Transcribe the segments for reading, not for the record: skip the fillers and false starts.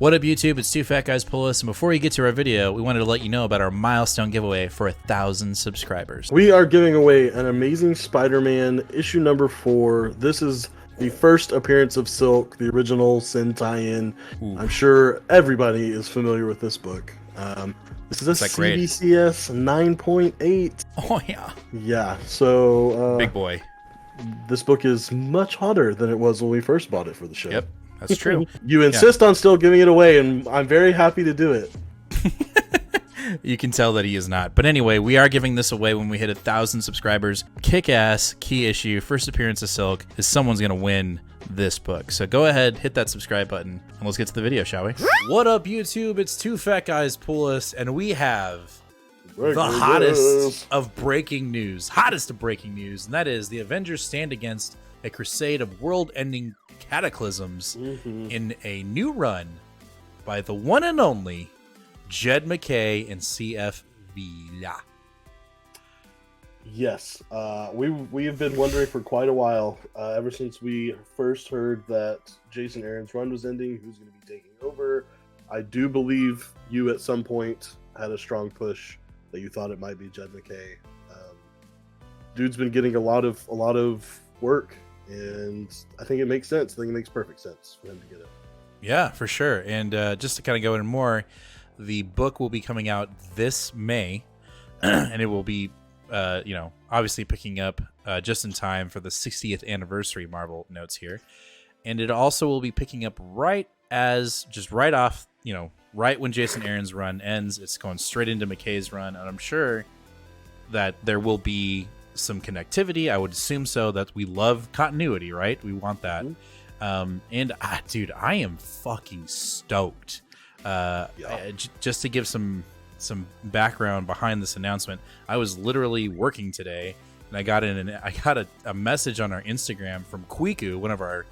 What up, YouTube? It's Two Fat Guys Pull Us, and before we get to our video, we wanted to let you know about our milestone giveaway for 1,000 subscribers. We are giving away an Amazing Spider-Man issue number 4. This is the first appearance of Silk, the original Sin tie-in. I'm sure everybody is familiar with this book. This is a CBCS 9.8. Oh, yeah. Yeah, so... Big boy. This book is much hotter than it was when we first bought it for the show. Yep, that's true. You insist on still giving it away, and I'm very happy to do it. You can tell that he is not. But anyway, we are giving this away when we hit 1,000 subscribers. Kick-ass, key issue, first appearance of Silk, is someone's going to win this book. So go ahead, hit that subscribe button, and let's get to the video, shall we? What up, YouTube? It's Two Fat Guys Pull Us, and we have the hottest of breaking news. Hottest of breaking news, and that is the Avengers stand against a crusade of world-ending cataclysms in a new run by the one and only Jed MacKay and CF Villa. Yes, we have been wondering for quite a while, ever since we first heard that Jason Aaron's run was ending, who's going to be taking over. I do believe you at some point had a strong push that you thought it might be Jed MacKay. Dude's been getting a lot of work, and I think it makes sense. I think it makes perfect sense for him to get it. Yeah, for sure. And just to kind of go into more, the book will be coming out this May, and it will be, obviously picking up just in time for the 60th anniversary Marvel notes here. And it also will be picking up right off, right when Jason Aaron's run ends. It's going straight into MacKay's run, and I'm sure that there will be some connectivity. I would assume so. That we love continuity, right? We want that. Dude, I am fucking stoked. Just to give some background behind this announcement, I was literally working today, and I got a message on our Instagram from Kwiku, one of our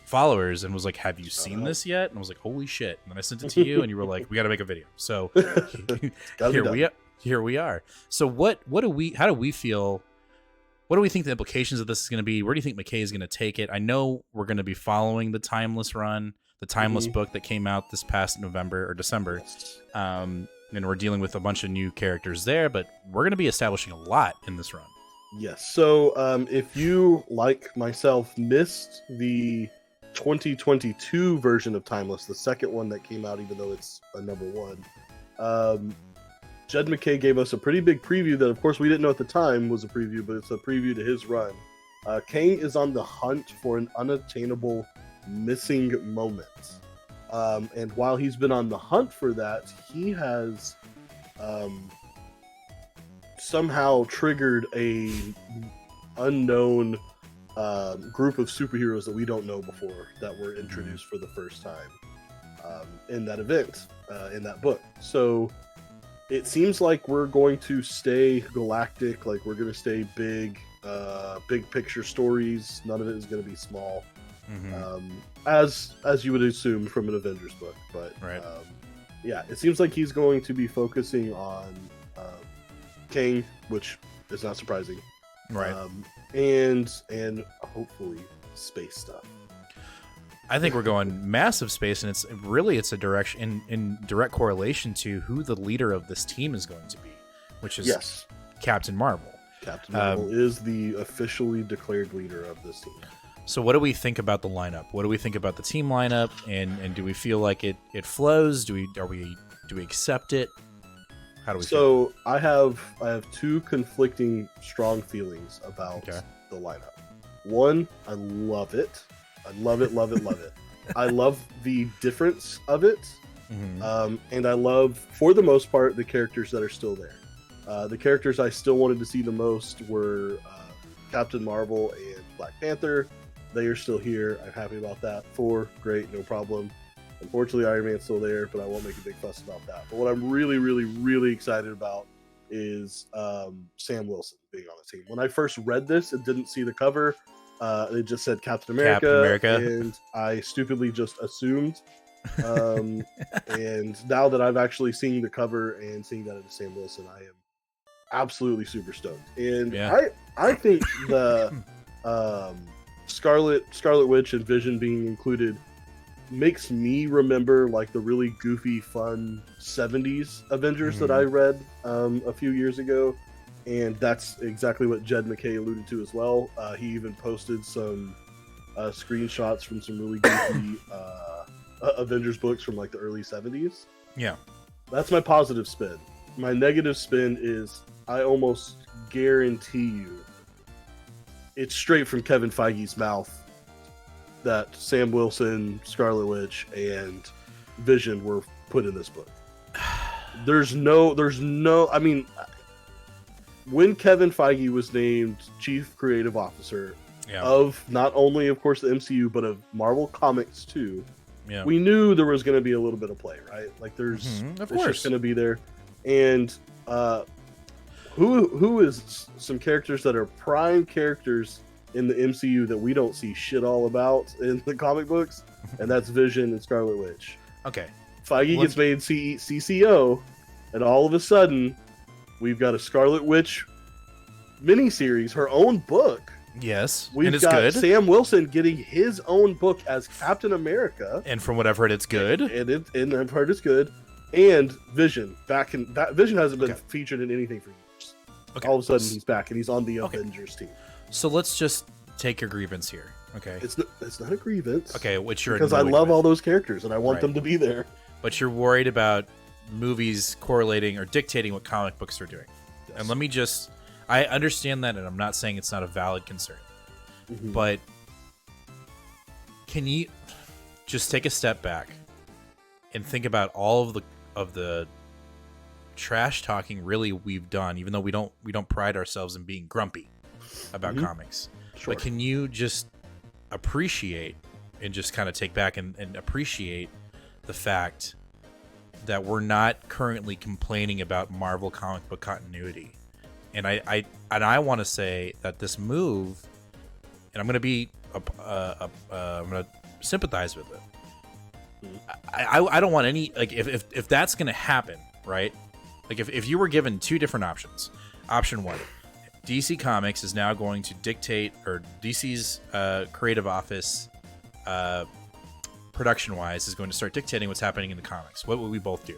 followers, and was like, "Have you seen this yet?" And I was like, "Holy shit!" And then I sent it to you, and you were like, "We got to make a video." So here we are. So how do we feel? What do we think the implications of this is going to be? Where do you think MacKay is going to take it? I know we're going to be following the Timeless run, the Timeless book that came out this past November or December. And we're dealing with a bunch of new characters there, but we're going to be establishing a lot in this run. Yes. So if you, like myself, missed the 2022 version of Timeless, the second one that came out, even though it's a #1, Jed MacKay gave us a pretty big preview that, of course, we didn't know at the time was a preview, but it's a preview to his run. Kang is on the hunt for an unattainable missing moment. And while he's been on the hunt for that, he has somehow triggered a unknown group of superheroes that we don't know before that were introduced for the first time in that event, in that book. So it seems like we're going to stay galactic, like we're going to stay big picture stories. None of it is going to be small. As you would assume from an Avengers book, but right. It seems like he's going to be focusing on Kang, which is not surprising, right? And hopefully space stuff. I think we're going massive space, and it's a direction in direct correlation to who the leader of this team is going to be, which is Captain Marvel. Captain Marvel is the officially declared leader of this team. So what do we think about the lineup? What do we think about the team lineup? And do we feel like it flows? Do we accept it? How do we feel? I have two conflicting strong feelings about the lineup. One, I love it. I love it. I love the difference of it. And I love, for the most part, the characters that are still there. The characters I still wanted to see the most were Captain Marvel and Black Panther. They are still here. I'm happy about that. Thor, great, no problem. Unfortunately, Iron Man's still there, but I won't make a big fuss about that. But what I'm really, really, really excited about is Sam Wilson being on the team. When I first read this, it didn't see the cover. It just said Captain America. And I stupidly just assumed. And now that I've actually seen the cover and seeing that it's Sam Wilson, I am absolutely super stoked. And I think the Scarlet Witch and Vision being included makes me remember like the really goofy, fun 70s Avengers that I read a few years ago. And that's exactly what Jed MacKay alluded to as well. He even posted some screenshots from some really goofy Avengers books from like the early 70s. Yeah. That's my positive spin. My negative spin is I almost guarantee you it's straight from Kevin Feige's mouth that Sam Wilson, Scarlet Witch, and Vision were put in this book. There's no, I mean, when Kevin Feige was named Chief Creative Officer of not only, of course, the MCU, but of Marvel Comics too, we knew there was going to be a little bit of play, right? Like there's just going to be there. And who is some characters that are prime characters in the MCU that we don't see shit all about in the comic books, and that's Vision and Scarlet Witch. Okay. Feige gets made CCO, and all of a sudden, we've got a Scarlet Witch miniseries, her own book. Yes, we've and it's got good. Sam Wilson getting his own book as Captain America, and from what I've heard, it's good. And I've heard it's good. And Vision Vision hasn't been featured in anything for years. Okay. All of a sudden, he's back, and he's on the Avengers team. So let's just take your grievance here, okay? It's not a grievance. Okay, which you're because I love all those characters and I want them to be there. But you're worried about movies correlating or dictating what comic books are doing. Yes. And let me just, I understand that, and I'm not saying it's not a valid concern, but can you just take a step back and think about all of the trash talking really we've done, even though we don't pride ourselves in being grumpy about comics. Sure. But can you just appreciate and just kind of take back and appreciate the fact that we're not currently complaining about Marvel comic book continuity? And I want to say that this move, and I'm going to be I'm going to sympathize with it. I don't want any, like, if that's going to happen, right? Like if you were given two different options. Option one, DC Comics is now going to dictate, or DC's creative office, production-wise, is going to start dictating what's happening in the comics. What would we both do?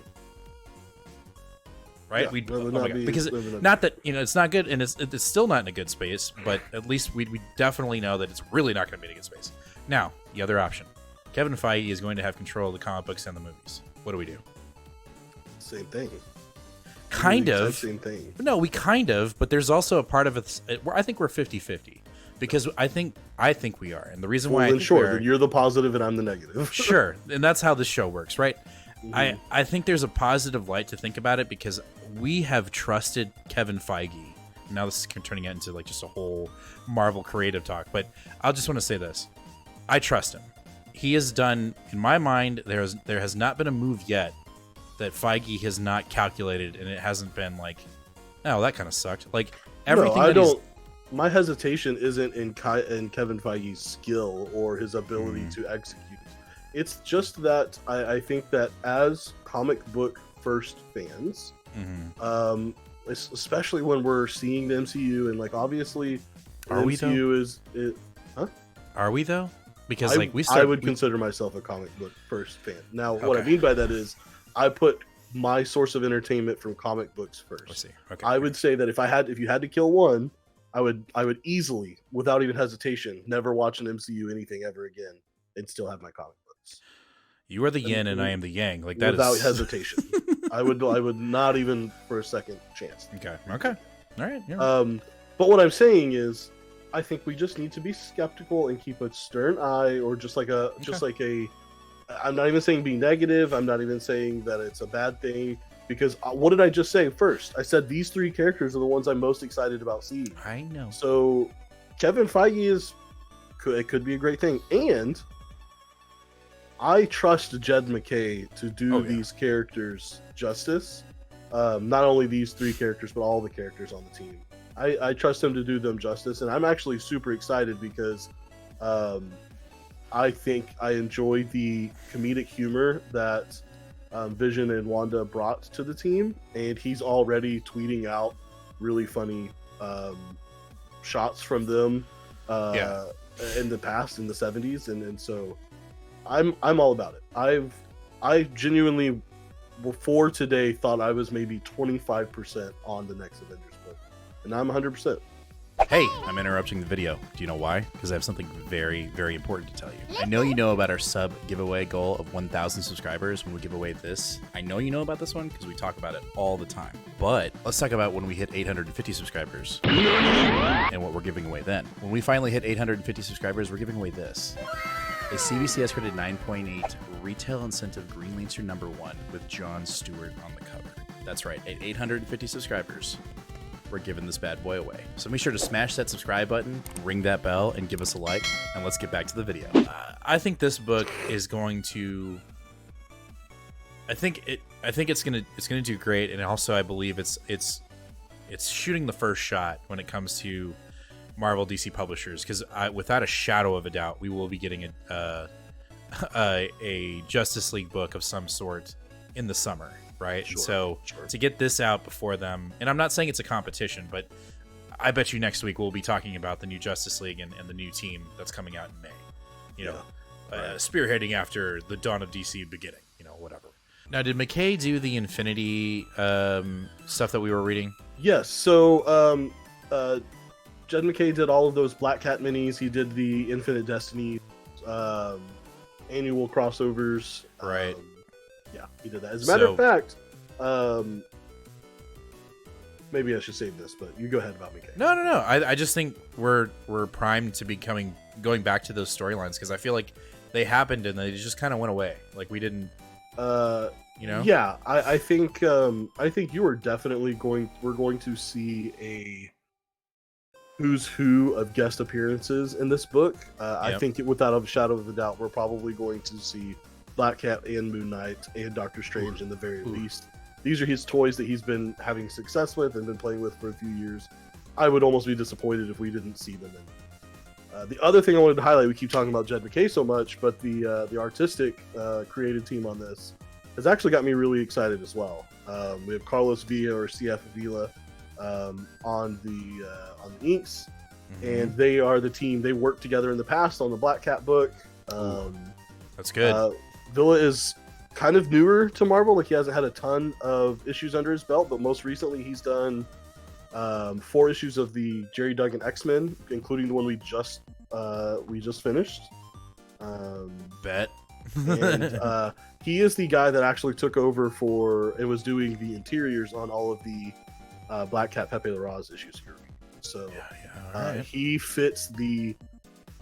Right? Yeah, because not that it's not good, and it's still not in a good space, but at least we definitely know that it's really not going to be in a good space. Now, the other option, Kevin Feige is going to have control of the comic books and the movies. What do we do? Same thing. Kind of. Same thing. No, we kind of, but there's also a part of it. I think we're 50-50 because I think we are, and the reason why then you're the positive and I'm the negative. Sure, and that's how this show works, right? I think there's a positive light to think about it because we have trusted Kevin Feige. Now this is turning it into like just a whole Marvel creative talk, but I just want to say this: I trust him. He has done, in my mind, there has not been a move yet that Feige has not calculated, and it hasn't been like, oh, that kind of sucked. Like everything. No, I don't. My hesitation isn't in Kevin Feige's skill or his ability to execute. It's just that I think that as comic book first fans, especially when we're seeing the MCU and like obviously, are we though? Are we though? Because I would consider myself a comic book first fan. Now, what I mean by that is, I put my source of entertainment from comic books first. I see. Okay. I would say that if you had to kill one, I would easily, without even hesitation, never watch an MCU anything ever again and still have my comic books. You are the yin and I am the yang. Like that without hesitation. I would not even for a second chance. Okay. All right. Yeah. But what I'm saying is, I think we just need to be skeptical and keep a stern eye, or just like a. I'm not even saying be negative. I'm not even saying that it's a bad thing, because what did I just say first? I said these three characters are the ones I'm most excited about seeing. I know. So Kevin Feige it could be a great thing, and I trust Jed MacKay to do these characters justice. Not only these three characters, but all the characters on the team. I trust him to do them justice, and I'm actually super excited because I think I enjoy the comedic humor that Vision and Wanda brought to the team, and he's already tweeting out really funny shots from them in the past, in the 70s, and so I'm all about it. I genuinely before today thought I was maybe 25% on the next Avengers book, and I'm 100%. Hey, I'm interrupting the video. Do you know why? Because I have something very, very important to tell you. I know you know about our sub giveaway goal of 1,000 subscribers when we give away this. I know you know about this one because we talk about it all the time. But let's talk about when we hit 850 subscribers and what we're giving away then. When we finally hit 850 subscribers, we're giving away this. A CBCS rated 9.8 retail incentive Green Lancer #1 with Jon Stewart on the cover. That's right, at 850 subscribers, we're giving this bad boy away. So make sure to smash that subscribe button, ring that bell, and give us a like, and let's get back to the video. I think this book is going to... I think it's gonna do great, and also I believe it's shooting the first shot when it comes to Marvel DC publishers, because without a shadow of a doubt, we will be getting a Justice League book of some sort in the summer, right? Sure, and so to get this out before them, and I'm not saying it's a competition, but I bet you next week we'll be talking about the new Justice League and the new team that's coming out in May. You know, spearheading after the dawn of DC beginning, you know, whatever. Now, did MacKay do the Infinity stuff that we were reading? Yes. So Jed MacKay did all of those Black Cat minis. He did the Infinite Destiny annual crossovers. Right. Yeah, he did that. As a matter of fact, maybe I should save this, but you go ahead about MacKay. No. I just think we're primed to be going back to those storylines, because I feel like they happened and they just kind of went away. Like we didn't. You know. Yeah, I think you are definitely we're going to see a who's who of guest appearances in this book. I think without a shadow of a doubt, we're probably going to see Black Cat and Moon Knight and Doctor Strange in the very least. These are his toys that he's been having success with and been playing with for a few years. I would almost be disappointed if we didn't see them in. The other thing I wanted to highlight, we keep talking about Jed MacKay so much, but the artistic creative team on this has actually got me really excited as well. We have Carlos Villa or CF Villa on the inks, and they are the team. They worked together in the past on the Black Cat book. That's good. Villa is kind of newer to Marvel. Like, he hasn't had a ton of issues under his belt, but most recently he's done 4 issues of the Jerry Duggan X-Men, including the one we just finished. Bet. And he is the guy that actually took over and was doing the interiors on all of the Black Cat Pepe Larraz issues here. So he fits the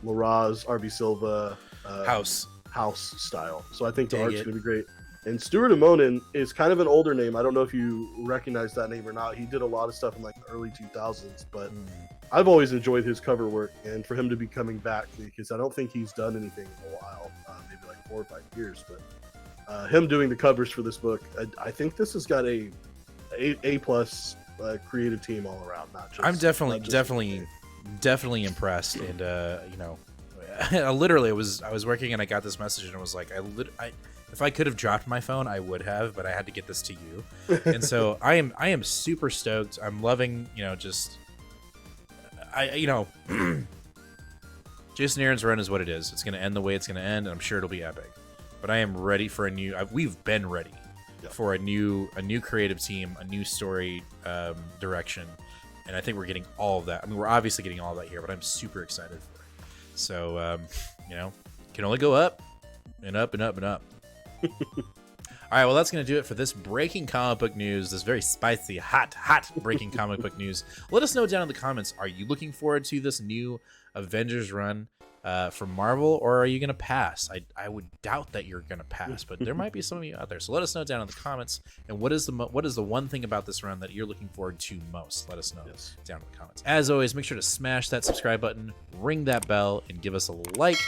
Larraz, RB Silva house style. So I think the art's going to be great. And Stuart Immonen is kind of an older name. I don't know if you recognize that name or not. He did a lot of stuff in like the early 2000s, but I've always enjoyed his cover work, and for him to be coming back, because I don't think he's done anything in a while, maybe like 4 or 5 years, but him doing the covers for this book, I think this has got a plus creative team all around. Not just. I'm definitely impressed, and you know, I was working and I got this message and it was like, if I could have dropped my phone, I would have, but I had to get this to you, and so I am super stoked. I'm loving, you know, just. Jason Aaron's run is what it is. It's going to end the way it's going to end, and I'm sure it'll be epic. But I am ready for a new. We've been ready for a new creative team, a new story direction, and I think we're getting all of that. I mean, we're obviously getting all of that here, but I'm super excited for it. So, you know, can only go up and up and up and up. All right, well, that's going to do it for this breaking comic book news, this very spicy, hot breaking comic book news. Let us know down in the comments, are you looking forward to this new Avengers run from Marvel, or are you going to pass? I would doubt that you're going to pass, but there might be some of you out there. So let us know down in the comments, and what is the one thing about this run that you're looking forward to most? Let us know down in the comments. As always, make sure to smash that subscribe button, ring that bell, and give us a like.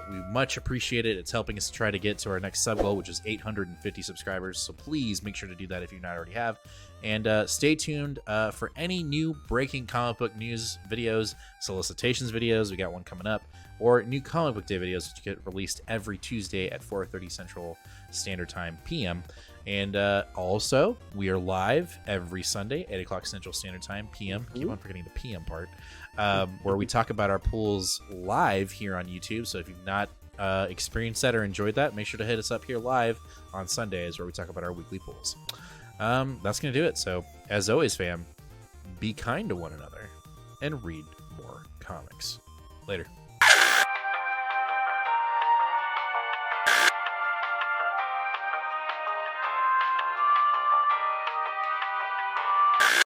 We much appreciate it. It's helping us to try to get to our next sub goal, which is 850 subscribers. So please make sure to do that if you not already have. And stay tuned for any new breaking comic book news videos, solicitations videos. We got one coming up, or new comic book day videos, which get released every Tuesday at 4:30 Central Standard Time PM. And also, we are live every Sunday, 8 o'clock Central Standard Time PM. Keep on forgetting the PM part. Where we talk about our pools live here on YouTube. So if you've not experienced that or enjoyed that, make sure to hit us up here live on Sundays where we talk about our weekly polls. That's going to do it. So, as always, fam, be kind to one another and read more comics. Later.